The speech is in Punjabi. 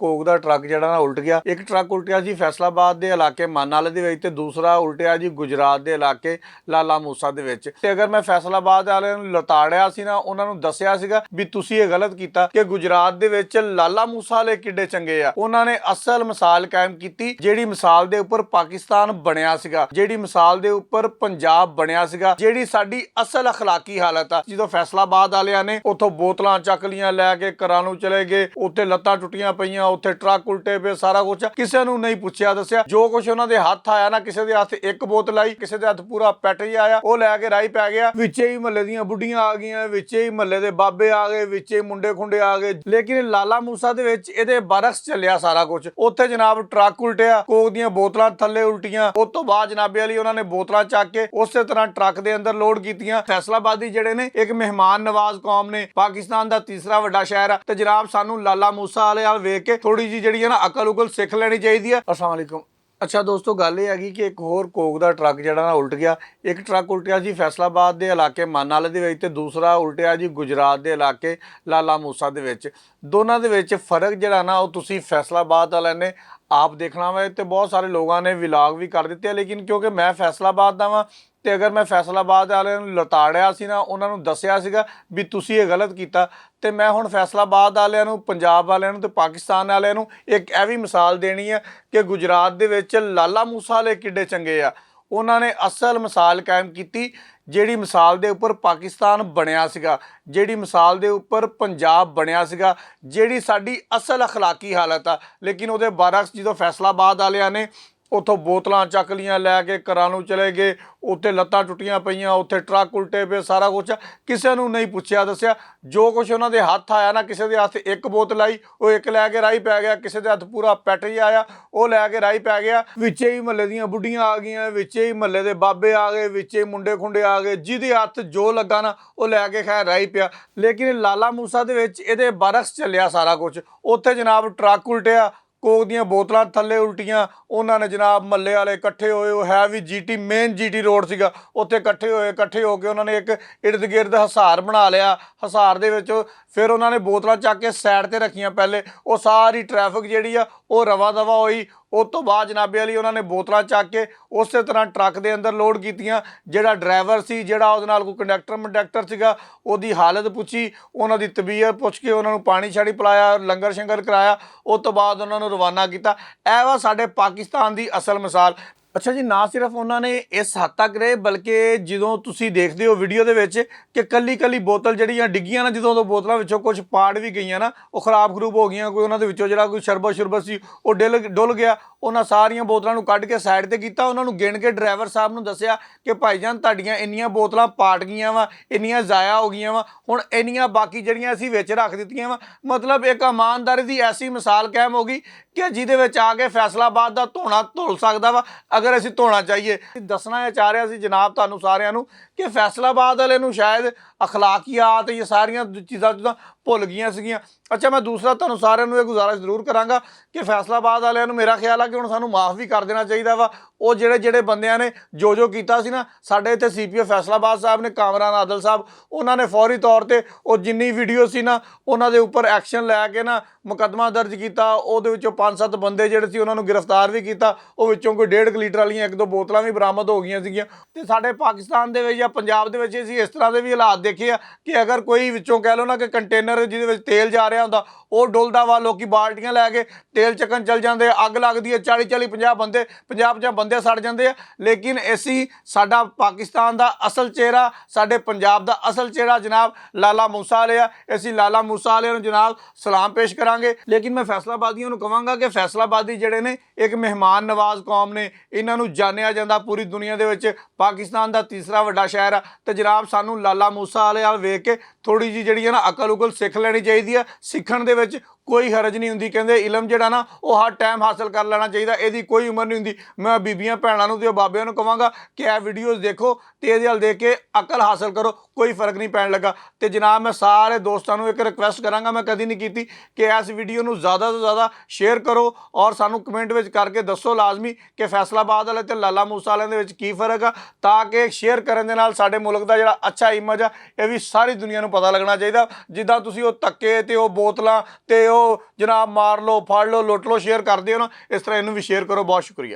ਕੋਕ ਦਾ ਟਰੱਕ ਜਿਹੜਾ ਨਾ ਉਲਟ ਗਿਆ। ਇੱਕ ਟਰੱਕ ਉਲਟਿਆ ਜੀ ਫੈਸਲਾਬਾਦ ਦੇ ਇਲਾਕੇ ਮਾਨਾਲੇ ਦੇ ਵਿੱਚ ਤੇ ਦੂਸਰਾ ਉਲਟਿਆ ਜੀ ਗੁਜਰਾਤ ਦੇ ਇਲਾਕੇ ਲਾਲਾ ਮੂਸਾ ਦੇ ਵਿੱਚ। ਤੇ ਅਗਰ ਮੈਂ ਫੈਸਲਾਬਾਦ ਵਾਲਿਆਂ ਨੂੰ ਲਤਾੜਿਆ ਸੀ ਨਾ, ਉਹਨਾਂ ਨੂੰ ਦੱਸਿਆ ਸੀਗਾ ਵੀ ਤੁਸੀਂ ਇਹ ਗਲਤ ਕੀਤਾ ਕਿ ਗੁਜਰਾਤ ਦੇ ਵਿੱਚ ਲਾਲਾ ਮੂਸਾ ਵਾਲੇ ਕਿੱਡੇ ਚੰਗੇ ਆ। ਉਹਨਾਂ ਨੇ ਅਸਲ ਮਿਸਾਲ ਕਾਇਮ ਕੀਤੀ, ਜਿਹੜੀ ਮਿਸਾਲ ਦੇ ਉੱਪਰ ਪਾਕਿਸਤਾਨ ਬਣਿਆ ਸੀਗਾ, ਜਿਹੜੀ ਮਿਸਾਲ ਦੇ ਉੱਪਰ ਪੰਜਾਬ ਬਣਿਆ ਸੀਗਾ, ਜਿਹੜੀ ਸਾਡੀ ਅਸਲ ਅਖਲਾਕੀ ਹਾਲਤ ਆ। ਜਦੋਂ ਫੈਸਲਾਬਾਦ ਵਾਲਿਆਂ ਨੇ ਉੱਥੋਂ ਬੋਤਲਾਂ ਚੱਕ ਲੀਆਂ ਲੈ ਕੇ ਘਰਾਂ ਨੂੰ ਚਲੇ ਗਏ, ਉੱਥੇ ਲੱਤਾਂ ਟੁੱਟੀਆਂ ਪਈਆਂ, ਉੱਥੇ ਟਰੱਕ ਉਲਟੇ ਪਏ, ਸਾਰਾ ਕੁਝ ਕਿਸੇ ਨੂੰ ਨਹੀਂ ਪੁੱਛਿਆ ਦੱਸਿਆ। ਜੋ ਕੁਝ ਉਹਨਾਂ ਦੇ ਹੱਥ ਆਇਆ ਨਾ, ਕਿਸੇ ਦੇ ਹੱਥ ਇੱਕ ਬੋਤਲ ਆਈ, ਕਿਸੇ ਦੇ ਹੱਥ ਪੂਰਾ ਪੈਟ ਜਿਹਾ ਆਇਆ, ਉਹ ਲੈ ਕੇ ਰਾਹੀ ਪੈ ਗਿਆ। ਵਿੱਚੇ ਹੀ ਮਹੱਲੇ ਦੀਆਂ ਬੁੱਢੀਆਂ ਆ ਗਈਆਂ, ਵਿੱਚੇ ਹੀ ਮਹੱਲੇ ਦੇ ਬਾਬੇ ਆ ਗਏ, ਵਿੱਚੇ ਮੁੰਡੇ ਖੁੰਡੇ ਆ ਗਏ। ਲੇਕਿਨ ਲਾਲਾ ਮੂਸਾ ਦੇ ਵਿੱਚ ਇਹਦੇ ਬਰਕਸ ਚੱਲਿਆ ਸਾਰਾ ਕੁਝ। ਉੱਥੇ ਜਨਾਬ ਟਰੱਕ ਉਲਟਿਆ, ਕੋਕ ਦੀਆਂ ਬੋਤਲਾਂ ਥੱਲੇ ਉਲਟੀਆਂ, ਉਸ ਤੋਂ ਬਾਅਦ ਜਨਾਬੇ ਵਾਲੀ ਉਹਨਾਂ ਨੇ ਬੋਤਲਾਂ ਚੱਕ ਕੇ ਉਸੇ ਤਰ੍ਹਾਂ ਟਰੱਕ ਦੇ ਅੰਦਰ ਲੋਡ ਕੀਤੀਆਂ। ਫੈਸਲਾਬਾਦੀ ਜਿਹੜੇ ਨੇ ਇੱਕ ਮਹਿਮਾਨ ਨਵਾਜ਼ ਕੌਮ ਨੇ, ਪਾਕਿਸਤਾਨ ਦਾ ਤੀਸਰਾ ਵੱਡਾ ਸ਼ਹਿਰ ਆ, ਤੇ ਜਨਾਬ ਸਾਨੂੰ ਲਾਲਾ ਮੂਸਾ ਵਾਲੇ ਵੱਲ ਵੇਖ ਕੇ ਥੋੜੀ ਜਿਹੀ ਜਿਹੜੀ ਹੈ ਨਾ ਅਕਲ ਉਕਲ ਸਿੱਖ ਲੈਣੀ ਚਾਹੀਦੀ ਆ। अस्सलाम वालेकुम। ਅੱਛਾ ਦੋਸਤੋ, ਗੱਲ ਇਹ ਹੈਗੀ ਕਿ ਇੱਕ ਹੋਰ ਕੋਕ ਦਾ ਟਰੱਕ ਜਿਹੜਾ ਨਾ ਉਲਟ ਗਿਆ। ਇੱਕ ਟਰੱਕ ਉਲਟਿਆ ਜੀ ਫੈਸਲਾਬਾਦ ਦੇ ਇਲਾਕੇ ਮਾਨਾਲੇ ਦੇ ਵਿੱਚ ਤੇ ਦੂਸਰਾ ਉਲਟਿਆ ਜੀ ਗੁਜਰਾਤ ਦੇ ਇਲਾਕੇ ਲਾਲਾ ਮੂਸਾ ਦੇ ਵਿੱਚ। ਦੋਨਾਂ ਦੇ ਵਿੱਚ ਫਰਕ ਜਿਹੜਾ ਨਾ ਉਹ ਤੁਸੀਂ ਫੈਸਲਾਬਾਦ ਵਾਲਿਆਂ ਨੇ ਆਪ ਦੇਖਣਾ ਵਾ। ਤੇ ਬਹੁਤ ਸਾਰੇ ਲੋਕਾਂ ਨੇ ਵਲੌਗ ਵੀ ਕਰ ਦਿੱਤੇ, ਲੇਕਿਨ ਕਿਉਂਕਿ ਮੈਂ ਫੈਸਲਾਬਾਦ ਦਾ ਵਾਂ ਤੇ ਅਗਰ ਮੈਂ ਫੈਸਲਾਬਾਦ ਵਾਲਿਆਂ ਨੂੰ ਲਤਾੜਿਆ ਸੀ ਨਾ, ਉਹਨਾਂ ਨੂੰ ਦੱਸਿਆ ਸੀਗਾ ਵੀ ਤੁਸੀਂ ਇਹ ਗਲਤ ਕੀਤਾ, ਤੇ ਮੈਂ ਹੁਣ ਫੈਸਲਾਬਾਦ ਵਾਲਿਆਂ ਨੂੰ, ਪੰਜਾਬ ਵਾਲਿਆਂ ਨੂੰ ਤੇ ਪਾਕਿਸਤਾਨ ਵਾਲਿਆਂ ਨੂੰ ਇੱਕ ਇਹ ਵੀ ਮਿਸਾਲ ਦੇਣੀ ਹੈ ਕਿ ਗੁਜਰਾਤ ਦੇ ਵਿੱਚ ਲਾਲਾ ਮੂਸਾ ਵਾਲੇ ਕਿੱਡੇ ਚੰਗੇ ਆ। ਉਹਨਾਂ ਨੇ ਅਸਲ ਮਿਸਾਲ ਕਾਇਮ ਕੀਤੀ, ਜਿਹੜੀ ਮਿਸਾਲ ਦੇ ਉੱਪਰ ਪਾਕਿਸਤਾਨ ਬਣਿਆ ਸੀਗਾ, ਜਿਹੜੀ ਮਿਸਾਲ ਦੇ ਉੱਪਰ ਪੰਜਾਬ ਬਣਿਆ ਸੀਗਾ, ਜਿਹੜੀ ਸਾਡੀ ਅਸਲ ਅਖਲਾਕੀ ਹਾਲਤ ਆ। ਲੇਕਿਨ ਉਹਦੇ ਬਰਕਸ ਜਦੋਂ ਫੈਸਲਾਬਾਦ ਵਾਲਿਆਂ ਨੇ ਉੱਥੋਂ ਬੋਤਲਾਂ ਚੱਕ ਲੀਆਂ ਲੈ ਕੇ ਘਰਾਂ ਨੂੰ ਚਲੇ ਗਏ, ਉੱਥੇ ਲੱਤਾਂ ਟੁੱਟੀਆਂ ਪਈਆਂ, ਉੱਥੇ ਟਰੱਕ ਉਲਟੇ ਪਏ, ਸਾਰਾ ਕੁਝ ਕਿਸੇ ਨੂੰ ਨਹੀਂ ਪੁੱਛਿਆ ਦੱਸਿਆ। ਜੋ ਕੁਝ ਉਹਨਾਂ ਦੇ ਹੱਥ ਆਇਆ ਨਾ, ਕਿਸੇ ਦੇ ਹੱਥ ਇੱਕ ਬੋਤਲ ਆਈ, ਉਹ ਇੱਕ ਲੈ ਕੇ ਰਾਹੀ ਪੈ ਗਿਆ, ਕਿਸੇ ਦੇ ਹੱਥ ਪੂਰਾ ਪੈਟ ਜਿਹਾ ਆਇਆ, ਉਹ ਲੈ ਕੇ ਰਾਹੀ ਪੈ ਗਿਆ। ਵਿੱਚੇ ਹੀ ਮਹੱਲੇ ਦੀਆਂ ਬੁੱਢੀਆਂ ਆ ਗਈਆਂ, ਵਿੱਚੇ ਹੀ ਮਹੱਲੇ ਦੇ ਬਾਬੇ ਆ ਗਏ, ਵਿੱਚੇ ਮੁੰਡੇ ਖੁੰਡੇ ਆ ਗਏ, ਜਿਹਦੇ ਹੱਥ ਜੋ ਲੱਗਾ ਨਾ ਉਹ ਲੈ ਕੇ ਖੈਰ ਰਾਹੀ ਪਿਆ। ਲੇਕਿਨ ਲਾਲਾ ਮੂਸਾ ਦੇ ਵਿੱਚ ਇਹਦੇ ਬਰਕਸ ਚੱਲਿਆ ਸਾਰਾ ਕੁਝ। ਉੱਥੇ ਜਨਾਬ ਟਰੱਕ ਉਲਟਿਆ, ਕੋਕ ਦੀਆਂ ਬੋਤਲਾਂ ਥੱਲੇ ਉਲਟੀਆਂ, ਉਹਨਾਂ ਨੇ ਜਨਾਬ ਮਹੱਲੇ ਵਾਲੇ ਇਕੱਠੇ ਹੋਏ, ਉਹ ਹੈ ਵੀ ਜੀਟੀ ਮੇਨ ਜੀਟੀ ਰੋਡ ਸੀਗਾ, ਉੱਥੇ ਇਕੱਠੇ ਹੋ ਕੇ ਉਹਨਾਂ ਨੇ ਇੱਕ ਇਰਦ ਗਿਰਦ ਹਸਾਰ ਬਣਾ ਲਿਆ। ਹਸਾਰ ਦੇ ਵਿੱਚ ਫਿਰ ਉਹਨਾਂ ਨੇ ਬੋਤਲਾਂ ਚੱਕ ਕੇ ਸਾਈਡ ਤੇ ਰੱਖੀਆਂ। ਪਹਿਲੇ ਉਹ ਸਾਰੀ ਟ੍ਰੈਫਿਕ ਜਿਹੜੀ ਆ ਉਹ ਰਵਾ ਦਵਾ ਹੋਈ। ਉਸ ਤੋਂ ਬਾਅਦ ਜਨਾਬੇ ਵਾਲੀ ਉਹਨਾਂ ਨੇ ਬੋਤਲਾਂ ਚੱਕ ਕੇ ਉਸੇ ਤਰ੍ਹਾਂ ਟਰੱਕ ਦੇ ਅੰਦਰ ਲੋਡ ਕੀਤੀਆਂ। ਜਿਹੜਾ ਡਰਾਈਵਰ ਸੀ, ਜਿਹੜਾ ਉਹਦੇ ਨਾਲ ਕੋਈ ਕੰਡਕਟਰ ਸੀਗਾ, ਉਹਦੀ ਹਾਲਤ ਪੁੱਛੀ, ਉਹਨਾਂ ਦੀ ਤਬੀਅਤ ਪੁੱਛ ਕੇ ਉਹਨਾਂ ਨੂੰ ਪਾਣੀ ਛਾਣੀ ਪਿਲਾਇਆ, ਲੰਗਰ ਸ਼ੰਗਰ ਕਰਾਇਆ। ਉਸ ਤੋਂ ਬਾਅਦ ਉਹਨਾਂ ਨੂੰ ਰਵਾਨਾ ਕੀਤਾ। ਇਹ ਵਾ ਸਾਡੇ ਪਾਕਿਸਤਾਨ ਦੀ ਅਸਲ ਮਿਸਾਲ। ਅੱਛਾ ਜੀ, ਨਾ ਸਿਰਫ ਉਹਨਾਂ ਨੇ ਇਸ ਹੱਦ ਤੱਕ ਰਹੇ, ਬਲਕਿ ਜਦੋਂ ਤੁਸੀਂ ਦੇਖਦੇ ਹੋ ਵੀਡੀਓ ਦੇ ਵਿੱਚ ਕਿ ਕੱਲੀ ਬੋਤਲ ਜਿਹੜੀਆਂ ਡਿੱਗੀਆਂ ਨਾ, ਜਦੋਂ ਉਹ ਬੋਤਲਾਂ ਵਿੱਚੋਂ ਕੁਝ ਪਾੜ ਵੀ ਗਈਆਂ ਨਾ, ਉਹ ਖਰਾਬ ਹੋ ਗਈਆਂ। ਕੋਈ ਉਹਨਾਂ ਦੇ ਵਿੱਚੋਂ ਜਿਹੜਾ ਕੋਈ ਸ਼ਰਬਤ ਸੀ ਉਹ ਡੁੱਲ ਗਿਆ। ਉਹਨਾਂ ਸਾਰੀਆਂ ਬੋਤਲਾਂ ਨੂੰ ਕੱਢ ਕੇ ਸਾਈਡ ਤੇ ਕੀਤਾ। ਉਹਨਾਂ ਨੂੰ ਗਿਣ ਕੇ ਡਰਾਈਵਰ ਸਾਹਿਬ ਨੂੰ ਦੱਸਿਆ ਕਿ ਭਾਈਜਾਨ ਤੁਹਾਡੀਆਂ ਇੰਨੀਆਂ ਬੋਤਲਾਂ ਪਾਟ ਗਈਆਂ ਵਾ, ਇੰਨੀਆਂ ਜ਼ਾਇਆ ਹੋ ਗਈਆਂ ਵਾ, ਹੁਣ ਇੰਨੀਆਂ ਬਾਕੀ ਜਿਹੜੀਆਂ ਅਸੀਂ ਵਿੱਚ ਰੱਖ ਦਿੱਤੀਆਂ ਵਾ। ਮਤਲਬ ਇੱਕ ਇਮਾਨਦਾਰੀ ਦੀ ਐਸੀ ਮਿਸਾਲ ਕਾਇਮ ਹੋ ਗਈ ਕਿ ਜਿਹਦੇ ਵਿੱਚ ਆ ਕੇ ਫੈਸਲਾਬਾਦ ਦਾ ਧੋਣਾ ਧੁਲ ਸਕਦਾ ਵਾ, ਅਗਰ ਅਸੀਂ ਧੋਣਾ ਚਾਹੀਏ। ਦੱਸਣਾ ਇਹ ਚਾਹ ਰਿਹਾ ਸੀ ਜਨਾਬ ਤੁਹਾਨੂੰ ਸਾਰਿਆਂ ਨੂੰ ਕਿ ਫੈਸਲਾਬਾਦ ਵਾਲੇ ਨੂੰ ਸ਼ਾਇਦ ਅਖਲਾਕੀਆਤ ਇਹ ਸਾਰੀਆਂ ਚੀਜ਼ਾਂ ਭੁੱਲ ਗਈਆਂ ਸੀਗੀਆਂ। ਅੱਛਾ, ਮੈਂ ਦੂਸਰਾ ਤੁਹਾਨੂੰ ਸਾਰਿਆਂ ਨੂੰ ਇਹ ਗੁਜ਼ਾਰਿਸ਼ ਜ਼ਰੂਰ ਕਰਾਂਗਾ ਕਿ ਫੈਸਲਾਬਾਦ ਵਾਲਿਆਂ ਨੂੰ ਮੇਰਾ ਖਿਆਲ ਆ ਕਿ ਹੁਣ ਸਾਨੂੰ ਮਾफ़ ਵੀ ਕਰ ਦੇਣਾ ਚਾਹੀਦਾ ਵਾ। ਉਹ ਜਿਹੜੇ ਬੰਦਿਆਂ ਨੇ ਜੋ ਕੀਤਾ ਸੀ ਨਾ, ਸਾਡੇ ਇੱਥੇ CPO ਫੈਸਲਾਬਾਦ ਸਾਹਿਬ ਨੇ, ਕਾਮਰਾਨ ਆਦਲ ਸਾਹਿਬ, ਉਹਨਾਂ ਨੇ ਫੌਰੀ ਤੌਰ ਤੇ ਉਹ ਜਿੰਨੀ ਵੀਡੀਓ ਸੀ ਨਾ, ਉਹਨਾਂ ਦੇ ਉੱਪਰ ਐਕਸ਼ਨ ਲੈ ਕੇ ਨਾ ਮੁਕੱਦਮਾ ਦਰਜ ਕੀਤਾ। ਉਹਦੇ ਵਿੱਚੋਂ 5-7 ਬੰਦੇ ਜਿਹੜੇ ਸੀ ਉਹਨਾਂ ਨੂੰ ਗ੍ਰਿਫਤਾਰ ਵੀ ਕੀਤਾ। ਉਹ ਵਿੱਚੋਂ ਕੋਈ 1.5 ਲੀਟਰ ਵਾਲੀਆਂ 1-2 ਬੋਤਲਾਂ ਵੀ ਬਰਾਮਦ ਹੋ ਗਈਆਂ ਸੀਗੀਆਂ। ਤੇ ਸਾਡੇ ਪਾਕਿਸਤਾਨ ਦੇ ਵਿੱਚ ਜਾਂ ਪੰਜਾਬ ਦੇ ਵਿੱਚ ਅਸੀਂ ਇਸ ਤਰ੍ਹਾਂ ਦੇ ਵੀ ਹਾਲਾਤ ਦੇਖੇ ਆ ਕਿ ਅਗਰ ਕੋਈ ਵਿੱਚੋਂ ਕਹਿ ਲਓ ਨਾ ਕਿ ਕੰਟੇਨਰ ਜਿਹਦੇ ਵਿੱਚ ਤੇਲ ਜਾ ਰਿਹਾ ਹੁੰਦਾ, ਉਹ ਡੁੱਲਦਾ ਵਾ, ਲੋਕੀ ਬਾਲਟੀਆਂ ਲੈ ਕੇ ਤੇਲ ਚੱਕਣ ਚੱਲ ਜਾਂਦੇ, ਅੱਗ ਲੱਗਦੀ ਹੈ, 40-40 50 ਬੰਦੇ ਸੜ ਜਾਂਦੇ ਆ। ਲੇਕਿਨ ਅਸੀਂ ਸਾਡਾ ਪਾਕਿਸਤਾਨ ਦਾ ਅਸਲ ਚਿਹਰਾ, ਸਾਡੇ ਪੰਜਾਬ ਦਾ ਅਸਲ ਚਿਹਰਾ ਜਨਾਬ ਲਾਲਾ ਮੂਸਾ ਵਾਲੇ ਆ। ਅਸੀਂ ਲਾਲਾ ਮੂਸਾ ਵਾਲਿਆਂ ਨੂੰ ਜਨਾਬ ਸਲਾਮ ਪੇਸ਼ ਕਰਾਂਗੇ। ਲੇਕਿਨ ਮੈਂ ਫੈਸਲਾਬਾਦੀਆਂ ਨੂੰ ਕਹਾਂਗਾ ਕਿ ਫੈਸਲਾਬਾਦੀ ਜਿਹੜੇ ਨੇ ਇੱਕ ਮਹਿਮਾਨ ਨਵਾਜ਼ ਕੌਮ ਨੇ, ਇਹਨਾਂ ਨੂੰ ਜਾਣਿਆ ਜਾਂਦਾ ਪੂਰੀ ਦੁਨੀਆ ਦੇ ਵਿੱਚ। ਪਾਕਿਸਤਾਨ ਦਾ ਤੀਸਰਾ ਵੱਡਾ ਸ਼ਹਿਰ ਆ, ਤੇ ਜਨਾਬ ਸਾਨੂੰ ਲਾਲਾ ਮੂਸਾ ਵਾਲੇ ਵੱਲ ਵੇਖ ਕੇ ਥੋੜੀ ਜਿਹੀ ਜਿਹੜੀ ਹੈ ਨਾ ਅਕਲ ਉਕਲ ਸਿੱਖ ਲੈਣੀ ਚਾਹੀਦੀ ਆ। ਸਿੱਖਣ ਦੇ ਵਿੱਚ ਕੋਈ ਹਰਜ ਨਹੀਂ ਹੁੰਦੀ। ਕਹਿੰਦੇ ਇਲਮ ਜਿਹੜਾ ਨਾ ਉਹ ਹਰ ਟਾਈਮ ਹਾਸਲ ਕਰ ਲੈਣਾ ਚਾਹੀਦਾ, ਇਹਦੀ ਕੋਈ ਉਮਰ ਨਹੀਂ ਹੁੰਦੀ। ਮੈਂ ਬੀਬੀਆਂ ਭੈਣਾਂ ਨੂੰ ਤੇ ਬਾਬਿਆਂ ਨੂੰ ਕਹਾਂਗਾ ਕਿ ਇਹ ਵੀਡੀਓਜ਼ ਦੇਖੋ ਤੇ ਇਹਦੇ ਵੱਲ ਦੇਖ ਕੇ ਅਕਲ ਹਾਸਲ ਕਰੋ, ਕੋਈ ਫਰਕ ਨਹੀਂ ਪੈਣ ਲੱਗਾ। ਤੇ ਜਨਾਬ ਮੈਂ ਸਾਰੇ ਦੋਸਤਾਂ ਨੂੰ ਇੱਕ ਰਿਕੁਐਸਟ ਕਰਾਂਗਾ, ਮੈਂ ਕਦੀ ਨਹੀਂ ਕੀਤੀ, ਕਿ ਇਸ ਵੀਡੀਓ ਨੂੰ ਜ਼ਿਆਦਾ ਤੋਂ ਜ਼ਿਆਦਾ ਸ਼ੇਅਰ ਕਰੋ ਔਰ ਸਾਨੂੰ ਕਮੈਂਟ ਵਿੱਚ ਕਰਕੇ ਦੱਸੋ ਲਾਜ਼ਮੀ ਕਿ ਫੈਸਲਾਬਾਦ ਵਾਲੇ ਤੇ ਲਾਲਾ ਮੂਸਾ ਵਾਲਿਆਂ ਦੇ ਵਿੱਚ ਕੀ ਫਰਕ ਆ, ਤਾਂ ਕਿ ਸ਼ੇਅਰ ਕਰਨ ਦੇ ਨਾਲ ਸਾਡੇ ਮੁਲਕ ਦਾ ਜਿਹੜਾ ਅੱਛਾ ਇਮੇਜ ਆ ਇਹ ਵੀ ਸਾਰੀ ਦੁਨੀਆ ਨੂੰ ਪਤਾ ਲੱਗਣਾ ਚਾਹੀਦਾ। ਜਿੱਦਾਂ ਤੁਸੀਂ ਉਹ ਧੱਕੇ ਤੇ ਉਹ ਬੋਤਲਾਂ ਤੇ ਹੋ ਜਨਾਬ, ਮਾਰ ਲਓ, ਫੜ ਲਓ, ਲੁੱਟ ਲਓ, ਸ਼ੇਅਰ ਕਰਦੇ ਹੋ ਨਾ, ਇਸ ਤਰ੍ਹਾਂ ਇਹਨੂੰ ਵੀ ਸ਼ੇਅਰ ਕਰੋ। ਬਹੁਤ ਸ਼ੁਕਰੀਆ।